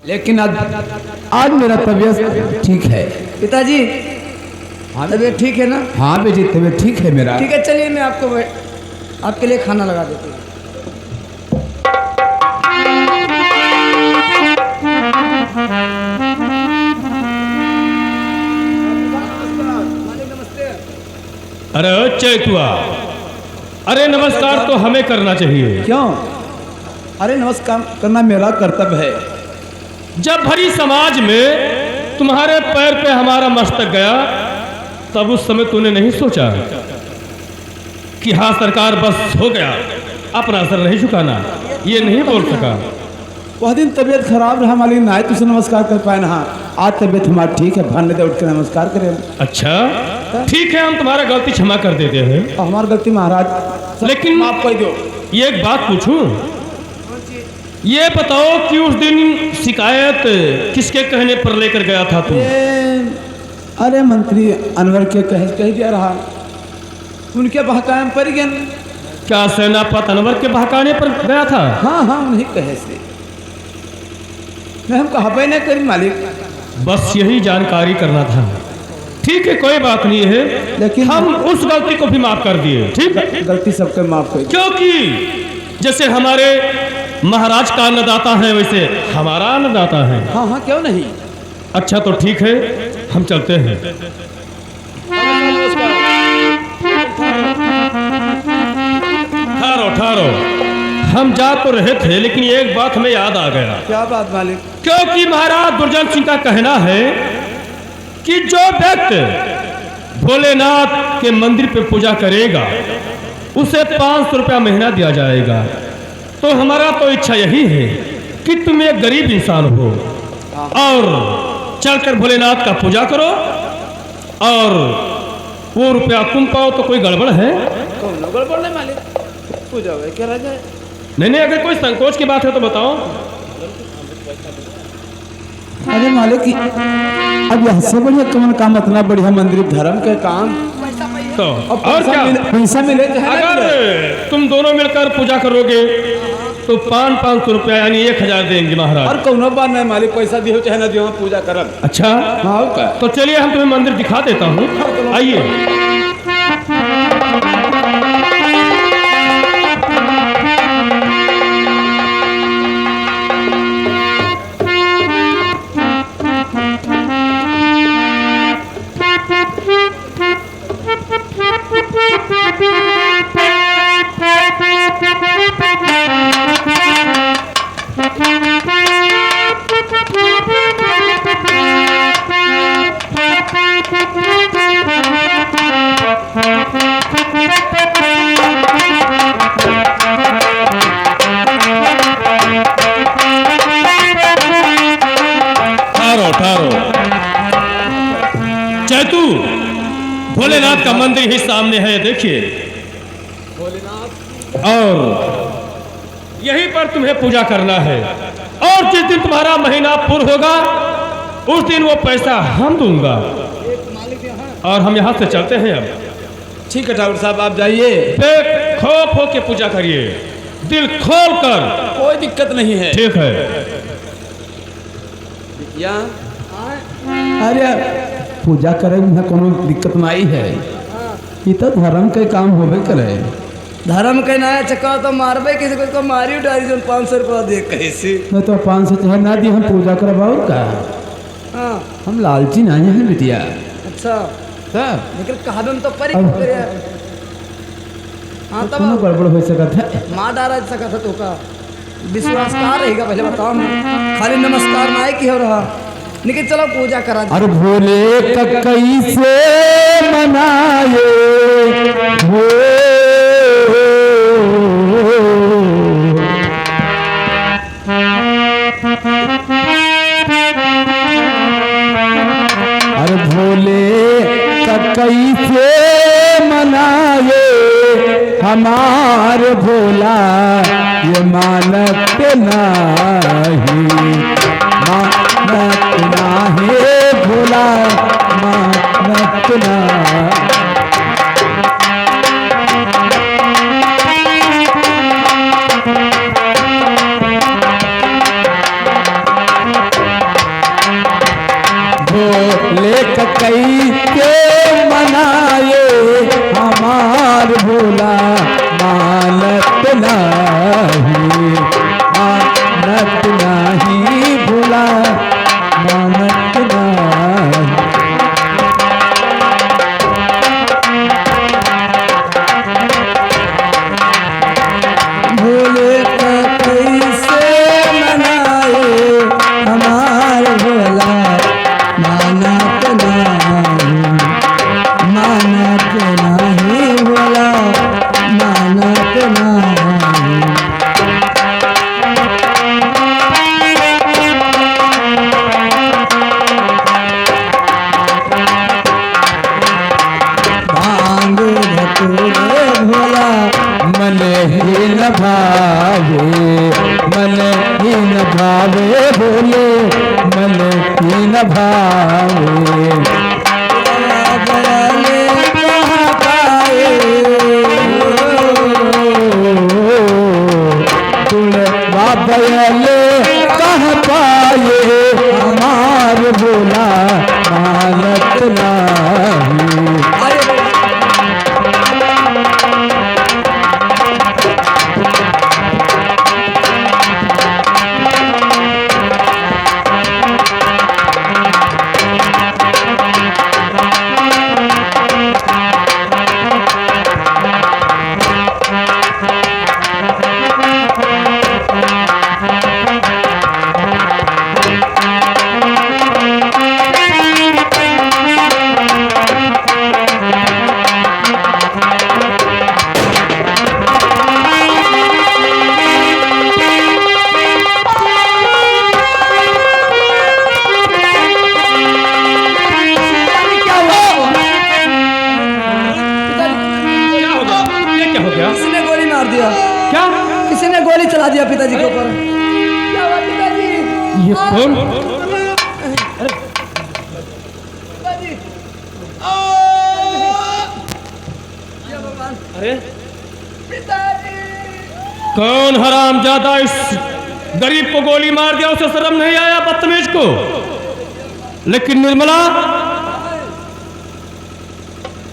लेकिन आज मेरा तबीयत ठीक है। पिताजी हाँ तबीयत ठीक है ना? हाँ बेटी तबीयत ठीक है मेरा। ठीक है, चलिए मैं आपके लिए खाना लगा देती हूँ। अरे चैतुआ, अरे नमस्कार तो हमें करना चाहिए। क्यों? अरे नमस्कार करना मेरा कर्तव्य है। जब भरी समाज में तुम्हारे पैर पे हमारा मस्तक गया तब उस समय तूने नहीं सोचा कि हाँ सरकार बस हो गया, अपना सर नहीं झुकाना, ये नहीं बोल सका। वह दिन तबीयत खराब रहा मालिक, ना तुझसे नमस्कार कर पाए ना। आज तबीयत हमारी ठीक है, भान्य दे उठ कर नमस्कार करें। अच्छा ठीक है, हम तुम्हारा गलती क्षमा कर देते हैं। और हमारी गलती महाराज, लेकिन माफ कर दो। ये एक बात पूछूं, ये बताओ कि उस दिन शिकायत किसके कहने पर लेकर गया था तू? अरे मंत्री अनवर के कह दिया रहा, उनके बहकाने पर गया। क्या सेनापति अनवर के बहकाने पर गया था? हाँ हाँ उन्हीं कहे से मैं हम कहा पे नहीं करी मालिक। बस यही जानकारी करना था। ठीक है कोई बात नहीं है, लेकिन हम उस गलती को भी माफ कर दिए। ठीक है, गलती सबके माफ कर, क्योंकि जैसे हमारे महाराज का अन्नदाता है वैसे हमारा अन्नदाता है। हाँ हाँ क्यों नहीं। अच्छा तो ठीक है, हम चलते हैं। ठहरो ठहरो, हम जा तो रहे थे लेकिन एक बात हमें याद आ गया। क्या बात मालिक? क्योंकि महाराज दुर्जन सिंह का कहना है कि जो व्यक्ति भोलेनाथ के मंदिर पे पूजा करेगा उसे 500 रुपया महीना दिया जाएगा। तो हमारा तो इच्छा यही है कि तुम एक गरीब इंसान हो और चलकर भोलेनाथ का पूजा करो और वो रुपया तुम पाओ। तो कोई गड़बड़ है? गड़बड़ नहीं मालिक, पूजा हो क्या रह जाए। नहीं, अगर कोई संकोच की बात है तो बताओ। अरे मालिक अब यहाँ से बढ़िया कौन काम, इतना बढ़िया मंदिर धर्म के काम तो और क्या पैसा मिले तो अगर तुम दोनों मिलकर पूजा करोगे तो 500 रुपया यानी 1000 देंगे महाराज। और कौनो बात नहीं मालिक, पैसा दियो चाहे ना दियो, पूजा करब। अच्छा हाँ का? तो चलिए हम तुम्हें मंदिर दिखा देता हूँ, आइए। चैतू, भोलेनाथ का मंदिर ही सामने है, देखिए। और यहीं पर तुम्हें पूजा करना है और जिस दिन तुम्हारा महीना पूर्ण होगा उस दिन वो पैसा हम दूंगा और हम यहाँ से चलते हैं अब। ठीक है ठाकुर साहब आप जाइए, बेखौफ हो के पूजा करिए, दिल खोल कर। कोई दिक्कत नहीं है। ठीक है। अरे पूजा करे में कोनो दिक्कत नहीं है, ये तो धर्म के काम होबे करे। धर्म के नया चक्का तो मारबे, किसी को मारी उठारी जो 500 रुपया दे कैसे। मैं तो 500 चाहे ना दी, हम पूजा करवाओ का। हाँ हम लालची नहीं है बिटिया। अच्छा सब लेकिन कहबे तो परी अब- करे। हाँ कोनो तब गड़बड़ हो सकत है। माँ डारा सका था तो का विश्वास कहाँ रहेगा पहले बताओ ना। खाली नमस्कार ना की हो रहा, लेकिन चलो पूजा करा दे। अरे भोले कैसे मनाए हो, अरे भोले कैसे मनाए हमार भोला, ये मानत नाही, मानत नाही भोला, मानत नाही। कई के मनाए हमार भोला मानत नाही, मानत नाही भोला मानत नाही। भोले का कैसे मनाए हमार भोला मानत नाही, मानत नाही भोला मानत नाही। भांग धतूरे भोला मन ही न भावे, मन ही न भावे भोले मन ही न भावे। बयाले कहाँ पाए तुलवा बयाले कहाँ पाए हमार भोला मानत नाही। किसी ने गोली मार दिया, क्या किसी ने गोली चला दिया पिताजी के ऊपर। क्या हुआ पिताजी? ये कौन? पिताजी या भगवान, अरे पिताजी कौन हरामजादा इस गरीब को गोली मार दिया? उसे शर्म नहीं आया बदतमीज को? लेकिन निर्मला,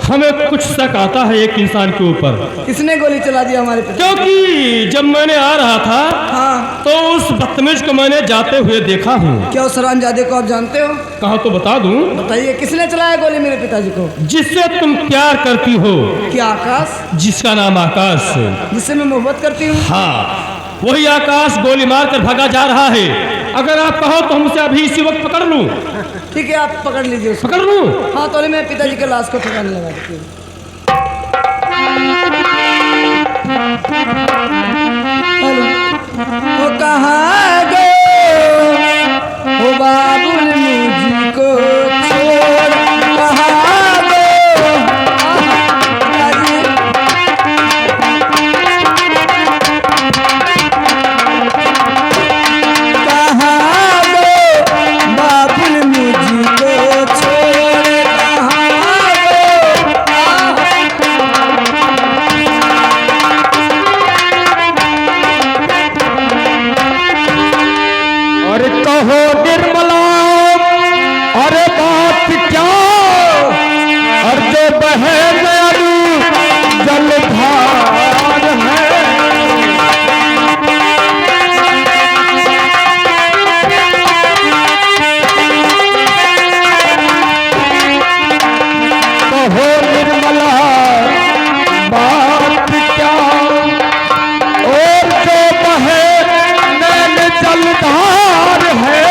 हमें कुछ शक आता है एक इंसान के ऊपर। किसने गोली चला दिया हमारे पिता? क्योंकि जब मैंने आ रहा था हाँ, तो उस बदतमीज को मैंने जाते हुए देखा हूँ। क्या उस हरामजादे को आप जानते हो? कहा तो बता दूं। बताइए किसने चलाया गोली मेरे पिताजी को? जिससे तुम प्यार करती हो, क्या आकाश? जिसका नाम आकाश। जिससे मैं मोहब्बत करती हूँ। हाँ, वही आकाश गोली मारकर भागा जा रहा है। अगर आप कहो तो हम उसे अभी इसी वक्त पकड़ लूं। ठीक है, आप पकड़ लीजिए उसको। पकड़ लूं? हाँ, तो मैं पिताजी के लाश को ठिकाने लगा देती हूँ। हेलो, वो कहाँ गए हो बाबुल मुझको छोड़, कहाँ गए? पिताजी कहाँ गए बाबुल मुझको छोड़, कहाँ और कहो निर्मला, अरे बात क्या, और जो बहे दयालु जलधार है। कहो निर्मला बात क्या, और जो बहे नैन जलधार है।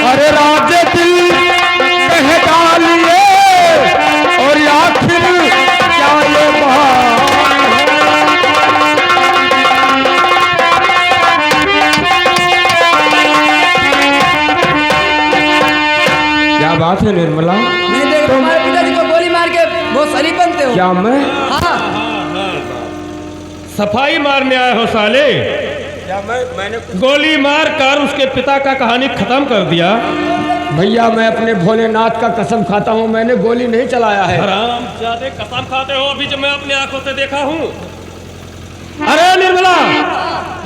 अरे राजे दिल कह डालिए, और आखिर क्या ये बात क्या बात है निर्मला? नहीं देख, तुम्हारे पिताजी को गोली मार के बहुत शरीफ बनते हो। क्या मैं हाँ, सफाई मारने आए हो साले? क्या मैंने गोली मार कर उसके पिता का कहानी खत्म कर दिया। भैया, मैं अपने भोलेनाथ का कसम खाता हूँ, मैंने गोली नहीं चलाया है। हरामजादे कसम खाते हो, अभी जब मैं अपने आंखों से देखा हूँ। अरे निर्मला,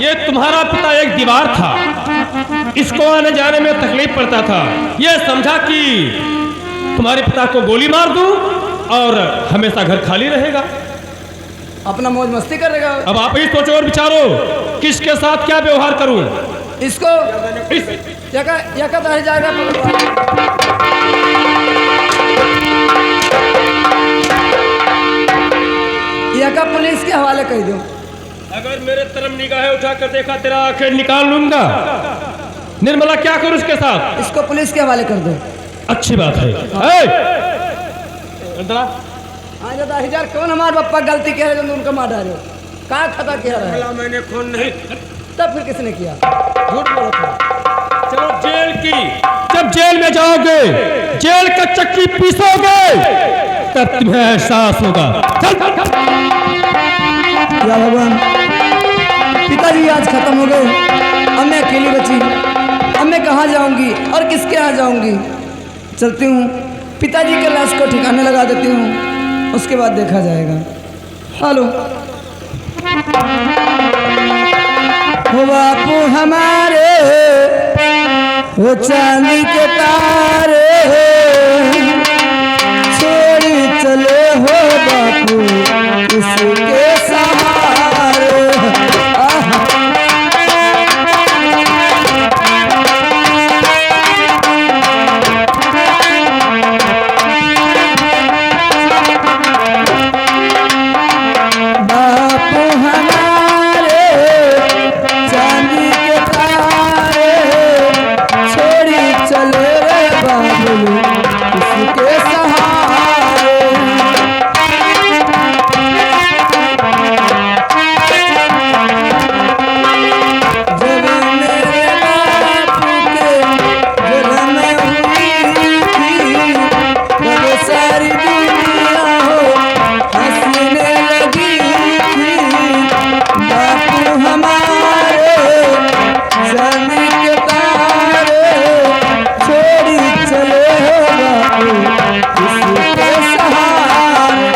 ये तुम्हारा पिता एक दीवार था, इसको आने जाने में तकलीफ पड़ता था। ये समझा कि तुम्हारे पिता को गोली मार दूं और हमेशा घर खाली रहेगा। अपना मौज मस्ती करेगा। अब आप ही सोचो और विचारो किसके साथ क्या व्यवहार करूं। इसको यका तो जाएगा। यका पुलिस के हवाले कर दो। अगर मेरे तरफ निगाहें उठाकर देखा तेरा आखिर निकाल लूंगा। निर्मला क्या करूं उसके साथ? इसको पुलिस के हवाले कर दो। अच्छी बात है। हाँ दादा हजार कौन हमारे पप्पा गलती कह रहे उनका मार डालो। कहाँ खता किया रहा? मैंने खून नहीं। तब फिर किसने किया? झूठ बोला था। चलो जेल की, जब जेल में जाओगे, जेल का चक्की पीसोगे, तब तुम्हें एहसास होगा। चल या भगवान, पिताजी आज खत्म हो गए। अब मैं अकेली बची। अब मैं कहाँ जाऊंगी और किसके यहाँ जाऊंगी? चलती हूँ, पिताजी के लाश को ठिकाने लगा देती हूँ, उसके बाद देखा जाएगा। हेलो हो बापू हमारे, वो चांदी के तारे छोड़ी चले हो बापू उसके सहारे। बापू हमारे चांदी के तारे छोड़ी चले रे बाबू उसके सहारे। जब मेरे बापू के जन्म हुई थी, तब सारी दुनिया हो हंसने लगी थी। बापू हमारे चांदी के तारे छोड़ी चले हो बापू उसके सहारे।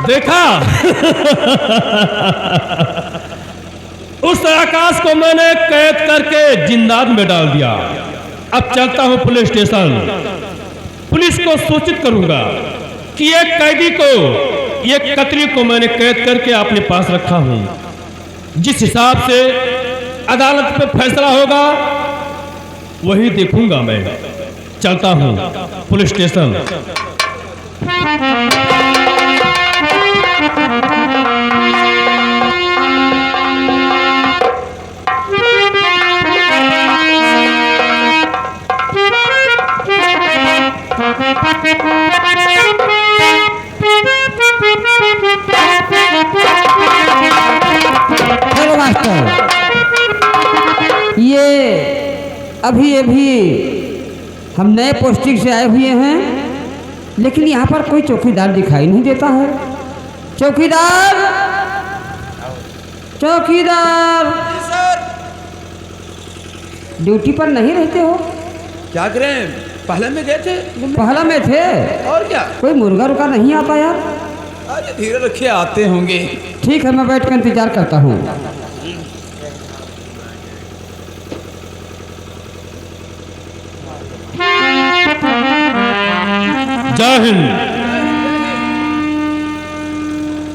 देखा उस आकाश को मैंने कैद करके जिंदान में डाल दिया। अब चलता हूं पुलिस स्टेशन। पुलिस को सूचित करूंगा कि एक कैदी को, एक कतरी को मैंने कैद करके अपने पास रखा हूं। जिस हिसाब से अदालत में फैसला होगा वही देखूंगा मैं। चलता हूं पुलिस स्टेशन। हेलो मास्टर, ये अभी हम नए पोस्टिंग से आए हुए हैं, लेकिन यहाँ पर कोई चौकीदार दिखाई नहीं देता है। चौकीदार, चौकीदार ड्यूटी पर नहीं रहते हो? क्या करें, पहले में गए थे। पहला में थे और क्या? कोई मुर्गा रुका नहीं आता यार? अरे धीरे रखिए, आते होंगे। ठीक है, मैं बैठ कर इंतजार करता हूँ। जय हिंद।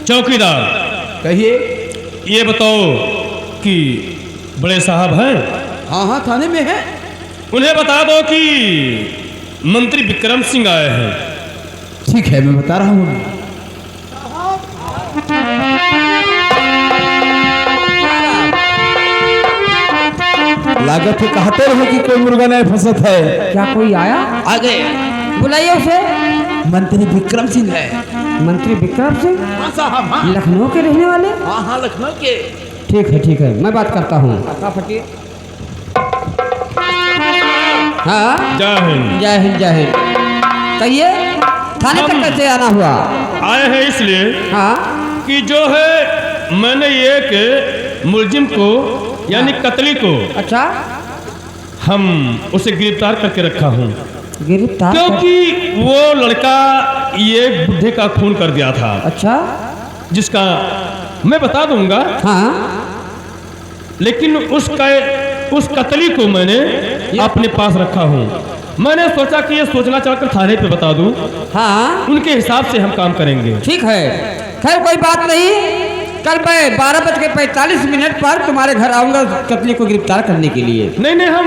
चौकीदार कहिए। ये बताओ कि बड़े साहब हैं? हाँ हाँ, थाने में है। उन्हें बता दो कि मंत्री विक्रम सिंह आए हैं। ठीक है, मैं बता रहा हूँ। लागत है कहते रहो कि कोई मुर्गा नहीं फंसत है। क्या कोई आया? आ गए। बुलाइए उसे। मंत्री विक्रम सिंह है। मंत्री विक्रम सिंह? हाँ साहब, हाँ। लखनऊ के रहने वाले? हाँ हाँ, लखनऊ के। ठीक है, मैं बात करता हूँ। हाँ, जय हिंद। जय हिंद, जय हिंद। कहिए, थाने तक कैसे आना हुआ? आए हैं इसलिए हाँ, कि जो है मैंने एक मुलजिम को यानी कतली को, अच्छा, हम उसे गिरफ्तार करके रखा हूँ। गिरफ्तार? क्योंकि वो लड़का ये एक बुढ़े का खून कर दिया था, अच्छा, जिसका मैं बता दूंगा, हाँ, लेकिन उस कतली को मैंने अपने पास रखा हूँ। मैंने सोचा कि ये सोचना चलकर थाने पे बता दूं, हाँ, उनके हिसाब से हम काम करेंगे। ठीक है। खैर कोई बात नहीं, कल मैं 12:45 पर तुम्हारे घर आऊंगा कतली को गिरफ्तार करने के लिए। नहीं नहीं, हम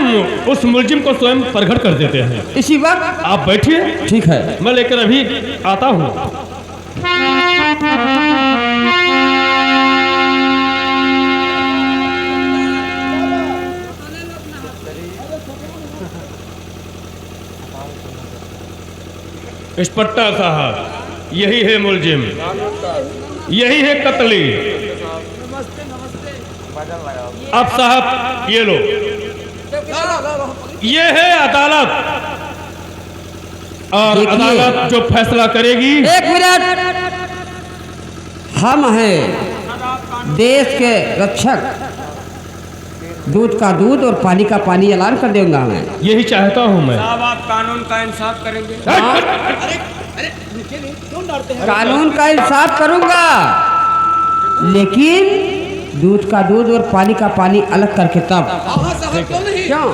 उस मुलजिम को स्वयं प्रकट कर देते हैं। इसी वक्त आप बैठिए, ठीक है। मैं लेकर अभी आता हूँ। इंस्पेक्टर साहब, यही है मुलजिम, यही है कतली। अब साहब ये लो, ये है अदालत, और देखिए। अदालत जो फैसला करेगी। 1 मिनट, हम हैं देश के रक्षक, दूध का दूध और पानी का पानी ऐलान कर दूंगा मैं। यही चाहता हूं मैं। साहब आप कानून का इंसाफ करेंगे? कानून का इंसाफ करूंगा, लेकिन दूध का दूध और पानी का पानी अलग करके तब। क्यों?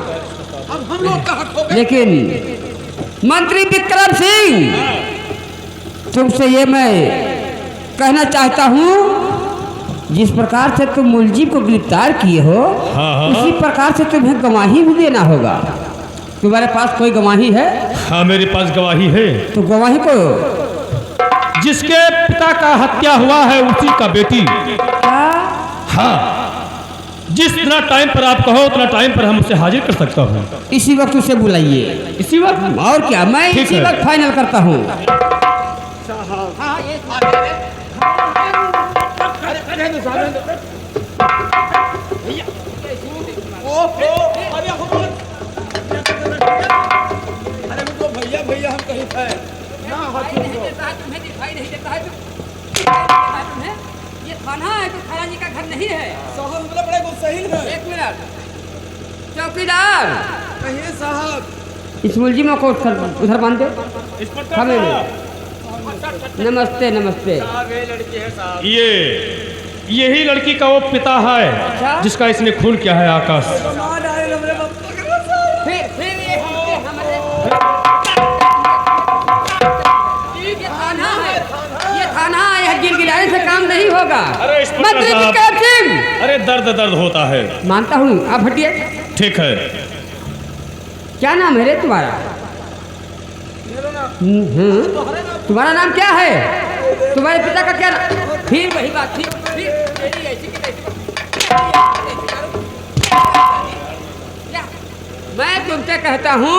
अब हम लोग का हक हो गया। लेकिन मंत्री विक्रम सिंह, तुमसे ये मैं कहना चाहता हूँ, जिस प्रकार से तुम मुलजिम को गिरफ्तार किए हो, हाँ। उसी प्रकार से तुम्हें गवाही भी देना होगा। तुम्हारे पास कोई गवाही है? हाँ, मेरे पास गवाही है। तो गवाही को जिसके पिता का हत्या हुआ है उसी का बेटी। क्या? हाँ, जितना टाइम पर आप कहो उतना टाइम पर हम उसे हाजिर कर सकता हूँ। इसी वक्त उसे बुलाइए। इसी वक्त? और क्या, मैं ठीक इसी है। वक्त फाइनल करता हूँ। अरे मुझको भैया भैया हम कहीं थे ना, तुम्हें दिखाई नहीं देता है तुम्हें? ये थाना है, तो थाना जी का घर नहीं है। साहब मतलब बड़े गुस्सैल है। 1 मिनट, चौकीदार, कहिए साहब। इस मुलजिम को उधर बांध दो। हमें नमस्ते नमस्ते। साहब ये लड़की है साहब। यही लड़की का वो पिता है जिसका इसने खून किया है, आकाश। फिर ये हमारे ये थाना है, ये थाना है, यह गिड़गिड़ाने से काम नहीं होगा। अरे इंस्पेक्टर मंत्री साहब। विक्रम सिंह, अरे दर्द होता है। मानता हूँ, आप हटिए। ठीक है। क्या नाम है रे तुम्हारा? तुम्हारा नाम क्या है? तुम्हारे पिता का क्या नाम? फिर वही बात, फिर तेरी ऐसी की तैसी। मैं तुमसे कहता हूँ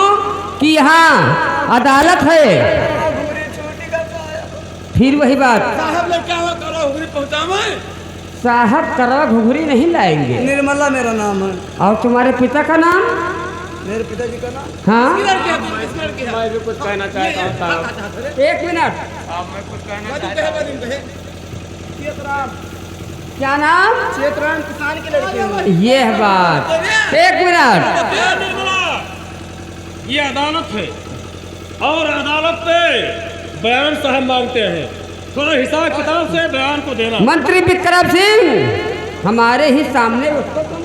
कि यहाँ अदालत है। फिर वही बात, साहब ने क्या हुआ, करो हुगरी पहुंचावे। साहब करवा घुघरी नहीं लाएंगे। निर्मला मेरा नाम है। और तुम्हारे पिता का नाम? मेरे पिताजी का नाम हाँ, मैं भी कुछ कहना चाहता हूँ साहब। 1 मिनट। मैं कुछ कहना चाहता हूँ। क्या नाम? चेतराम किसान की लड़की है। ये है बात। 1 मिनट। ये अदालत है और अदालत पे बयान साहब मांगते हैं, थोड़ा हिसाब किताब से बयान को देना। मंत्री विक्रम सिंह, हमारे ही सामने उसको तुम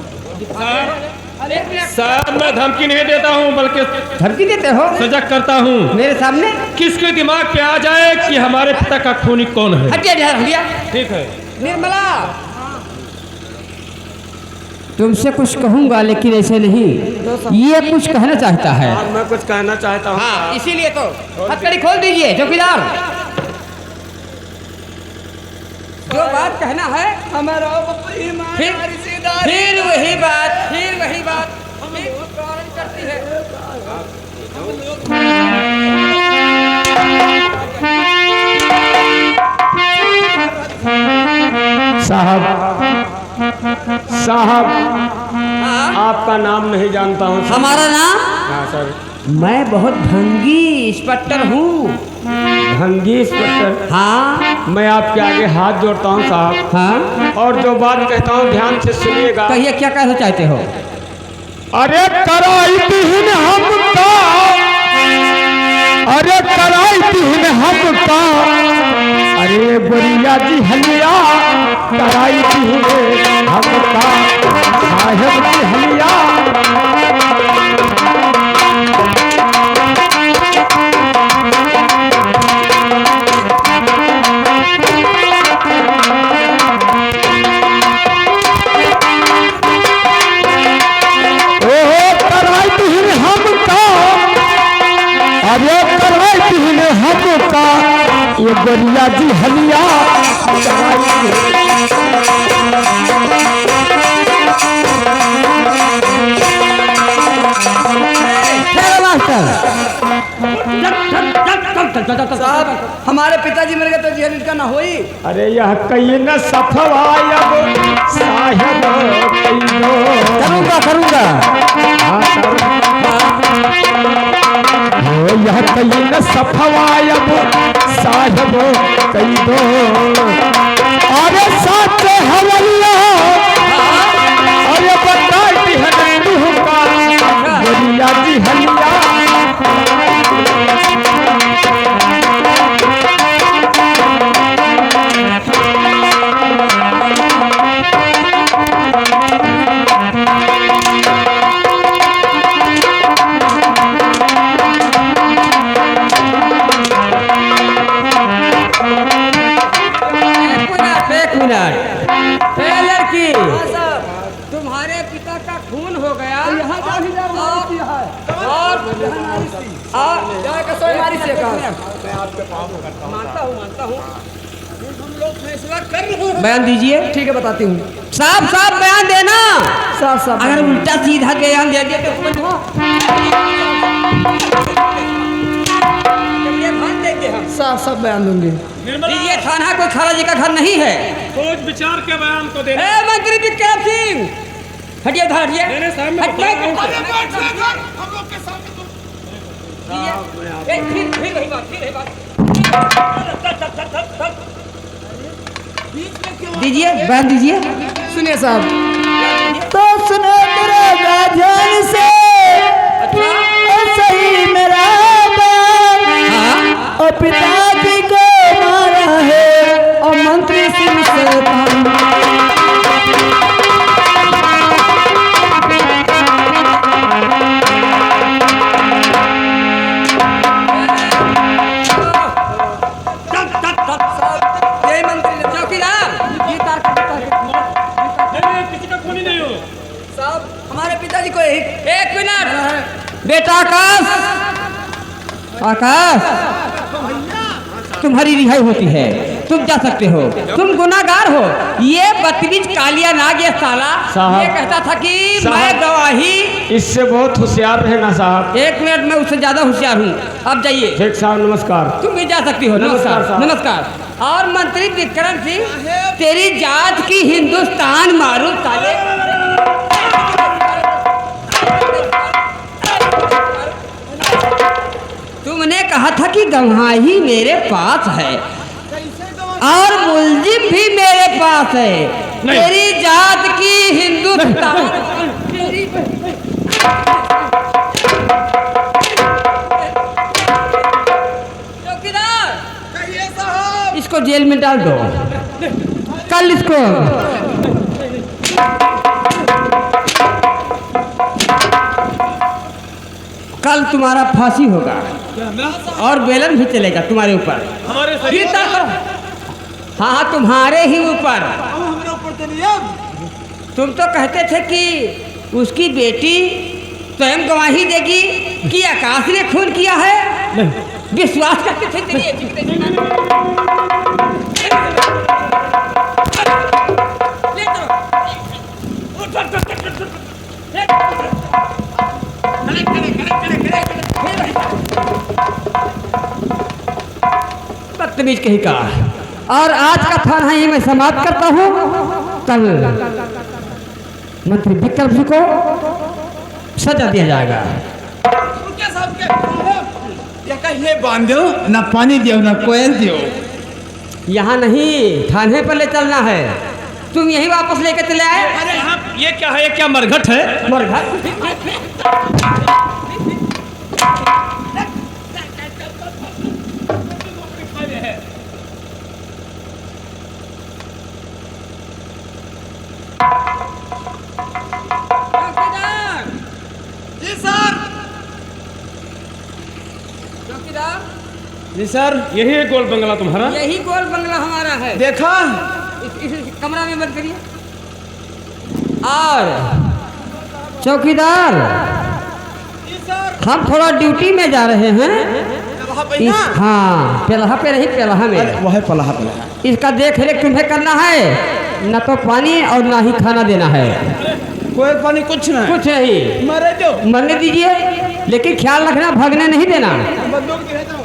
साहब मैं धमकी नहीं देता हूँ, बल्कि धमकी देते हो सजग करता हूँ। मेरे सामने? किसके दिमाग पे आ जाए कि हमारे पिता का खूनी कौन है। हटिया हटिया। ठीक है। निर्मला, तुमसे कुछ कहूंगा लेकिन ऐसे नहीं, ये कुछ कहना चाहता है। मैं कुछ कहना चाहता हूँ। हाँ, इसीलिए तो हथकड़ी खोल दीजिए चौकीदार। जो बात कहना है हमारा फिर वही बात, फिर वही बात हमें प्रारंभ करती है। साहब हाँ? आपका नाम नहीं जानता हूँ। हमारा नाम? हाँ सर। मैं बहुत भंगी इंस्पेक्टर हूँ। भंगी इंस्पेक्टर। हाँ मैं आपके आगे हाथ जोड़ता हूँ साहब, हाँ, और जो बात कहता हूँ ध्यान से सुनिएगा। कहिए क्या कहना चाहते हो? अरे कराई दीन हमका, अरे कराई दीन हम हमका अरे गोरिया जी हलिया कराई दिए हमका साहेब जी हलिया अरे कराई दिए हमका ये गोरिया जी हलिया साहब हमारे पिताजी मर गए तो जेल का ना होई। अरे यह कई न सफवायब साहेब करूंगा करूंगा यह कई न सफवायब साहेब कई दो अरे साथ हवल्ला अरे बताई हनू का गोरिया जी हलिया तुम्हारे पिता का खून हो गया मानता हूँ हम लोग फैसला कर रहे हैं। बयान दीजिए। ठीक है बताती हूँ। साफ साफ बयान देना। साफ साफ अगर उल्टा सीधा बयान दे दिया तो साफ साफ बयान दूंगी। ये थाना कोई खाला जी का घर नहीं है। सोच विचार के बयान को देना। मंत्री विक्रम सिंह हटिए उधर हटिए। फिर वही बात। दीजिए बयान दीजिए। सुनिए साहब तो सुनो मेरा ध्यान से सही मेरा और पिताजी को मारा है और मंत्री सिंह से हमारे पिताजी को एक मिनट बेटा आकाश तुम्हारी रिहाई होती है। तुम जा सकते हो। तुम गुनाहगार हो। ये बदतमीज कालिया नाग ये साला ये कहता था कि मैं गवाही। इससे बहुत होशियार रहना साहब। एक मिनट में उससे ज्यादा होशियार हूँ। अब जाइए। शेख साहब नमस्कार। तुम भी जा सकती हो। नमस्कार नमस्कार। और मंत्री विक्रम सिंह तेरी जात की हिंदुस्तान मारू साले। तुमने कहा था कि गवाही मेरे पास है और मुलजिम भी मेरे पास है। तेरी जात की हिंदुस्तान चौकीदार इसको जेल में डाल दो। कल इसको कल तुम्हारा फांसी होगा और बेलन भी चलेगा तुम्हारे ऊपर। हमारे हाँ तुम्हारे ही ऊपर। तुम तो कहते थे कि उसकी बेटी स्वयं गवाही देगी कि आकाश ने खून किया है। विश्वास करते थे बदतमीज कहीं का। और आज का थाना ही मैं समाप्त करता हूँ। कल मंत्री विक्रम सिंह को सजा दिया जाएगा। कहीं बांध दो ना पानी दियो ना कोयल दियो। यहाँ नहीं थाने पर ले चलना है। तुम यही वापस लेकर चले आए। अरे हाँ ये क्या है? ये क्या मरघट है? चौकीदार, जी सर। यही है गोल बंगला तुम्हारा? यही गोल बंगला हमारा है। देखा? इस कमरा में बंद करिए। और चौकीदार, हम थोड़ा ड्यूटी में जा रहे हैं। हाँ, पेलहा पे नहीं, पेलहा में। अरे वह पलहा पलहा। इसका देख रेख तुम्हें करना है, न तो पानी और ना ही खाना देना है। कोई पानी कुछ नहीं। कुछ नहीं, मरे जो मरने दीजिए, लेकिन ख्याल रखना भागने नहीं देना। बंदूक गिरे तो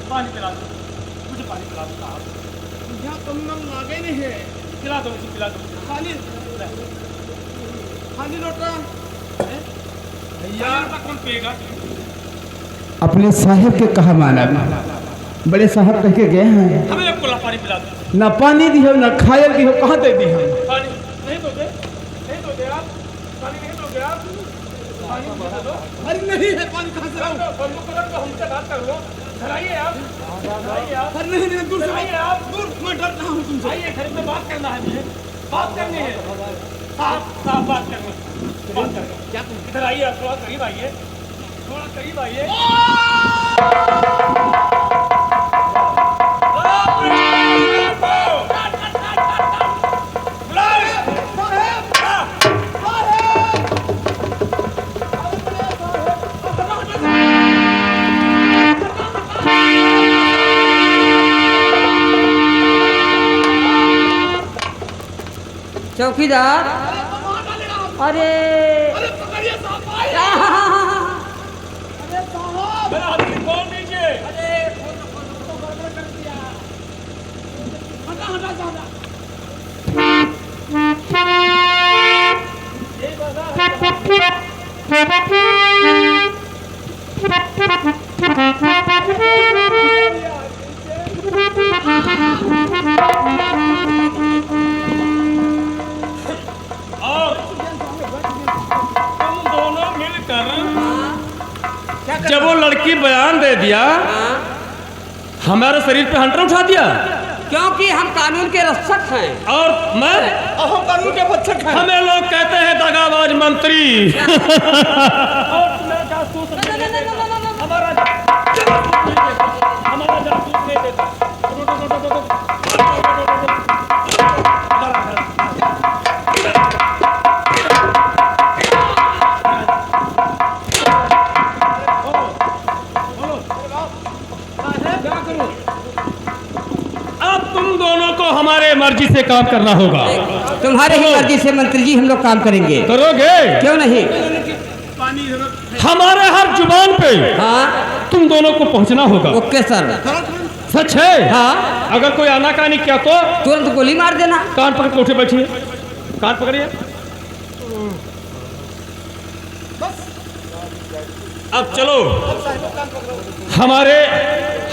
पानी पिला दो, मुझे पानी पिला दो साहब। यहाँ कम नम लागे नहीं है। पिला दो मुझे, पिला दो। खाली खाली लोटा भैया कौन पिएगा? अपने साहब के कहा माना, बड़े साहब कह के गए हैं। हमें एक कोला पानी पिला दो। ना पानी दी हो ना खायल दी हो, कहाँ दे दी हम? पानी नहीं दोगे? नहीं दोगे आप? पानी नहीं दोगे आप? पानी मुझे दो। अरे नहीं है पानी कहाँ से लाऊं? बंदूक करो तो हमसे बात कर लो। धराइए आप, धराइए आप, अरे नहीं नहीं दूर से धराइए आप। दूर, मैं डरता हूँ तुमसे। आइए घर में बात करना है मुझे, बात करनी है। साफ साफ बात करनी है, बात करनी। क्या तुम इधर आइए, आप थोड़ा करीब आइए, थोड़ा करीब आइए। चौकीदार, अरे पकड़िए साहब भाई। मेरा हाथ खोल दीजिए। हटा हटा साहब। तुम दोनों मिलकर जब वो लड़की बयान दे दिया, हमारे शरीर पे हंटर उठा दिया। क्योंकि हम कानून के रक्षक हैं। और मैं, हम कानून के बच्चक हैं। हमें लोग कहते हैं दगाबाज मंत्री। और तुम्हें जासूस हमारा जासूस नहीं देता। अब तुम दोनों को हमारे मर्जी से काम करना होगा। तुम्हारे ही मर्जी से मंत्री जी हम लोग काम करेंगे। करोगे? क्यों नहीं? हमारे हर जुबान पे हाँ, तुम दोनों को पहुंचना होगा। Okay sir. सच है? हाँ, अगर कोई आनाकानी किया तो तुरंत गोली मार देना। कान पकड़ के उठे बैठिए, कान पकड़िए। अब चलो, हमारे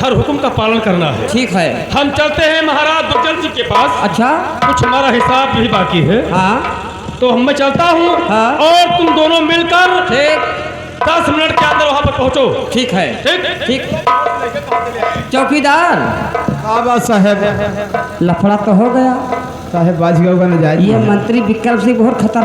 हर हुक्म का पालन करना है। ठीक है। हम चलते हैं महाराज दुर्जन जी के पास। अच्छा, कुछ हमारा हिसाब भी बाकी है, हाँ तो मैं चलता हूँ। हाँ। और तुम दोनों मिलकर ठीक 10 मिनट के अंदर वहां पर पहुंचो। ठीक है। ठीक? ठीक। चौकीदार, बाबा साहब, लफड़ा तो हो गया। साहब बाजी होगा न जाए। ये मंत्री विक्रम सिंह बहुत खतरनाक